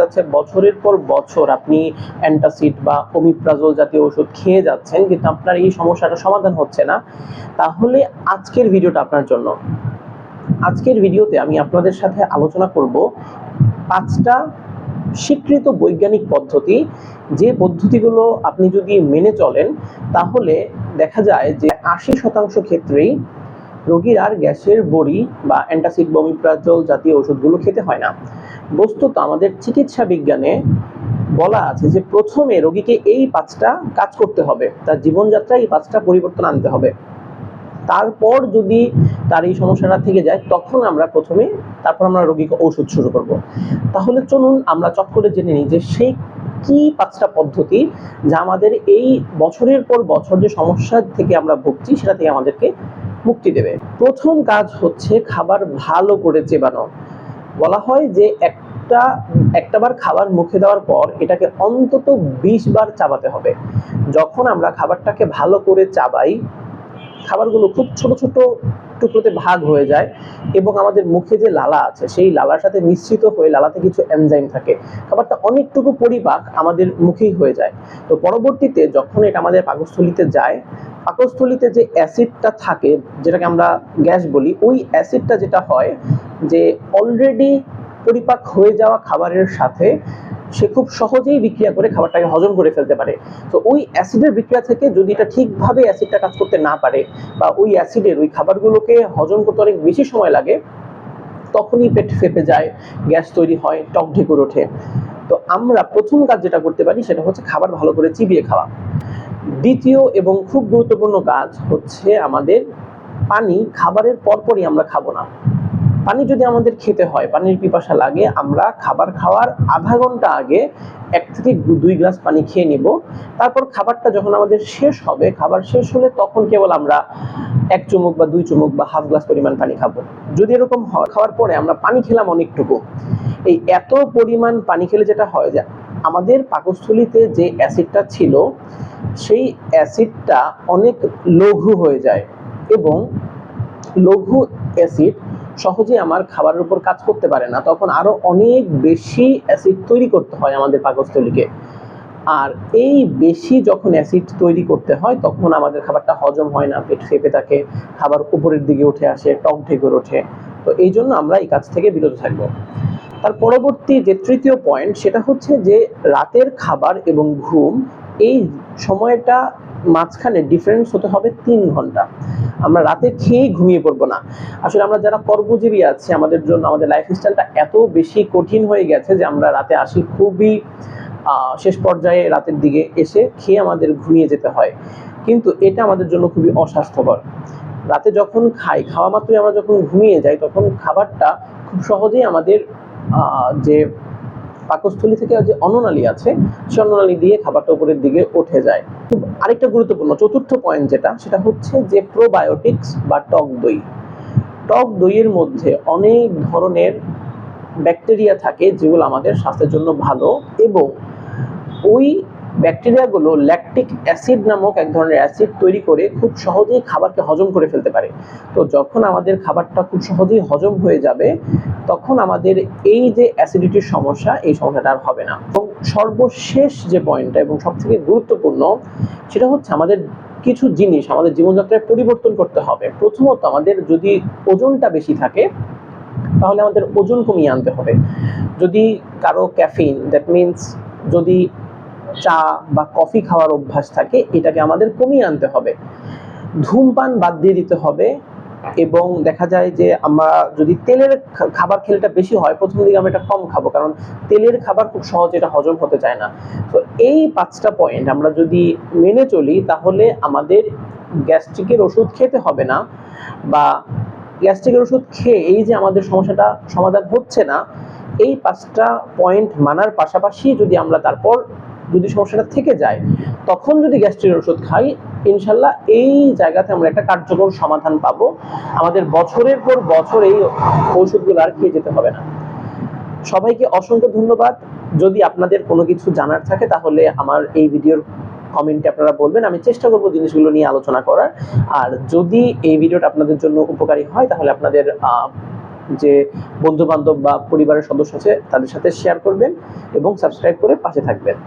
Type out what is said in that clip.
যাচ্ছে বছরের পর বছর আপনি অ্যান্টাসিড বা ওমিপ্রাজল জাতীয় ওষুধ খেয়ে যাচ্ছেন, কিন্তু আপনার এই সমস্যাটা সমাধান হচ্ছে না, তাহলে আজকের ভিডিওটা আপনার জন্য। আজকের ভিডিওতে আমি আপনাদের সাথে আলোচনা করব 5টা স্বীকৃত বৈজ্ঞানিক পদ্ধতি, যে পদ্ধতিগুলো আপনি যদি মেনে চলেন তাহলে দেখা যায় যে 80% ক্ষেত্রেই রোগীর আর গ্যাসের বড়ি বা অ্যান্টাসিড বা ওমিপ্রাজল জাতীয় ওষুধগুলো খেতে হয় না। বস্তুত আমাদের চিকিৎসা বিজ্ঞানে বলা আছে যে প্রথমে রোগীকে এই 5টা কাজ করতে হবে, তার জীবনযাত্রায় এই 5টা পরিবর্তন আনতে হবে। তারপর যদি তার এই সমস্যাটা থেকে যায় তখন তারপর আমরা রোগীকে ওষুধ শুরু করব। তাহলে চলুন আমরা চট করে জেনে নিই যে সেই কি 5টা পদ্ধতি যা আমাদের এই বছরের পর বছর যে সমস্যা থেকে আমরা ভুগছি সেটা থেকে আমাদেরকে মুক্তি দেবে। প্রথম কাজ হচ্ছে খাবার ভালো করে চেবানো। বলা হয় যে একটাবার খাবার মুখে দেওয়ার পর এটাকে অন্তত 20 বার চাবাতে হবে। যখন আমরা খাবারটাকে ভালো করে চাবাই, খাবারগুলো খুব ছোট ছোট টুকরোতে ভাগ হয়ে যায় এবং আমাদের মুখে যে লালা আছে সেই লালার সাথে মিশ্রিত হয়ে, লালাতে কিছু এনজাইম থাকে, খাবারটা অনেকটুকু পরিপাক আমাদের মুখেই হয়ে যায়। তো পরবর্তীতে যখন এটা আমাদের পাকস্থলীতে যায়, পাকস্থলীতে যে অ্যাসিডটা থাকে যেটাকে আমরা গ্যাস বলি, ওই অ্যাসিডটা যেটা হয় যে অলরেডি পরিপাক হয়ে যাওয়া খাবারের সাথে সে খুব সহজেই বিক্রিয়া করে খাবারটাকে হজম করে ফেলতে পারে। তো ওই অ্যাসিডের বিক্রিয়া থেকে যদি এটা ঠিকভাবে অ্যাসিডটা কাজ করতে না পারে বা ওই অ্যাসিডের ওই খাবারগুলোকে হজম করতে অনেক বেশি সময় লাগে, তখনই পেট ফেঁপে যায়, গ্যাস তৈরি হয়, টক ঢেকুর ওঠে। তো আমরা প্রথম কাজ যেটা করতে পারি সেটা হচ্ছে খাবার ভালো করে চিবিয়ে খাওয়া। দ্বিতীয় এবং খুব গুরুত্বপূর্ণ কাজ হচ্ছে আমাদের পানি খাবারের পরপরই আমরা খাবো না। পানি যদি আমাদের খেতে হয়, পানির পিপাসা লাগে, আমরা খাবার খাওয়ার আধা ঘন্টা আগে 1 থেকে 2 গ্লাস পানি খেয়ে নিব। তারপর খাবারটা যখন আমাদের শেষ হবে, খাবার শেষ হলে তখন কেবল আমরা 1 চুমুক বা 2 চুমুক বা হাফ গ্লাস পরিমাণ পানি খাবো। যদি এরকম হয়, খাওয়ার পরে আমরা পানি খেলাম অনেকটুকু, এই এত পরিমাণ পানি খেলে যেটা হয় যে আমাদের পাকস্থলীতে যে অ্যাসিডটা ছিল সেই অ্যাসিডটা অনেক লঘু হয়ে যায় এবং লঘু অ্যাসিড সহজে আমার খাবারের উপর কাজ করতে পারে না, তখন আরো অনেক বেশি অ্যাসিড তৈরি করতে হয় আমাদের পাকস্থলীকে। আর এই বেশি যখন অ্যাসিড তৈরি করতে হয় তখন আমাদের খাবারটা হজম হয় না, পেট ফেঁপে থাকে, খাবার উপরের দিকে উঠে আসে, টক ঢেকুর ওঠে। তো এই জন্য আমরা এই কাজ থেকে বিরত থাকবো। তার পরবর্তী যে তৃতীয় পয়েন্ট সেটা হচ্ছে যে রাতের খাবার এবং ঘুম, এই সময়টা মাঝখানে ডিফারেন্স হতে হবে 3 ঘন্টা। আমরা রাতে খেয়েই ঘুমিয়ে পড়বো না। আসলে আমরা যারা কর্মজীবী আছি, আমাদের জন্য আমাদের লাইফস্টাইলটা এত বেশি কঠিন হয়ে গেছে যে আমরা রাতে আসি খুবই শেষ পর্যায়ে, রাতের দিকে এসে খেয়ে আমাদের ঘুমিয়ে যেতে হয়, কিন্তু এটা আমাদের জন্য খুবই অস্বাস্থ্যকর। রাতে যখন খাওয়া মাত্রই আমরা যখন ঘুমিয়ে যাই তখন খাবারটা খুব সহজেই আমাদের যে পাকস্থলী থেকে যে অন্ননালী আছে সেই অন্ননালী দিয়ে খাবারটা উপরের দিকে উঠে যায়। আরেকটা গুরুত্বপূর্ণ চতুর্থ পয়েন্ট সেটা হচ্ছে যে প্রোবায়োটিক্স বা টক দই। টক দইয়ের মধ্যে অনেক ধরনের ব্যাকটেরিয়া থাকে যেগুলো আমাদের স্বাস্থ্যের জন্য ভালো, এবং ওই ব্যাকটেরিয়াগুলো ল্যাকটিক অ্যাসিড নামক এক ধরনের অ্যাসিড তৈরি করে খুব সহজেই খাবারকে হজম করে ফেলতে পারে। তো যখন আমাদের খাবারটা খুব সহজেই হজম হয়ে যাবে তখন আমাদের এই যে অ্যাসিডিটির সমস্যা, এই সমস্যাটা আর হবে না। এবং সর্বশেষ যে পয়েন্টটা এবং সবথেকে গুরুত্বপূর্ণ সেটা হচ্ছে আমাদের কিছু জিনিস আমাদের জীবনযাত্রায় পরিবর্তন করতে হবে। প্রথমত, আমাদের যদি ওজনটা বেশি থাকে তাহলে আমাদের ওজন কমিয়ে আনতে হবে। যদি কারো ক্যাফিন, দ্যাট মিনস যদি চা বা কফি খাওয়ার অভ্যাস থাকে, এটাকে আমাদের কমিয়ে আনতে হবে। ধূমপান বাদ দিয়ে দিতে হবে, এবং দেখা যায় যে আমরা যদি তেলের খাবার খেলে এটা বেশি হয়, প্রথম দিকে আমরা এটা কম খাবো, কারণ তেলের খাবার খুব সহজে এটা হজম হতে চায় না। তো এই 5টা পয়েন্ট আমরা যদি মেনে চলি তাহলে আমাদের গ্যাস্ট্রিকের ওষুধ খেতে হবে না, বা গ্যাস্ট্রিকের ওষুধ খেয়ে এই যে আমাদের সমস্যাটা সমাধান হচ্ছে না, এই 5টা পয়েন্ট মানার পাশাপাশি যদি আমরা তারপর যদি সমস্যাটা থেকে যায় তখন যদি গ্যাস্ট্রিকের ওষুধ খাই, ইনশাল্লাহ এই জায়গাতে আমরা একটা কার্যকর সমাধান পাবো। আমাদের বছরের পর বছর এই ওষুধগুলো আর খেয়ে যেতে হবে না। সবাইকে অসংখ্য ধন্যবাদ। যদি আপনাদের কোনো কিছু জানার থাকে তাহলে আমার এই ভিডিওর কমেন্টে আপনারা বলবেন, আমি চেষ্টা করব জিনিসগুলো নিয়ে আলোচনা করার। আর যদি এই ভিডিওটা আপনাদের জন্য উপকারী হয় তাহলে আপনাদের যে বন্ধু বান্ধব বা পরিবারের সদস্য আছে তাদের সাথে শেয়ার করবেন এবং সাবস্ক্রাইব করে পাশে থাকবেন।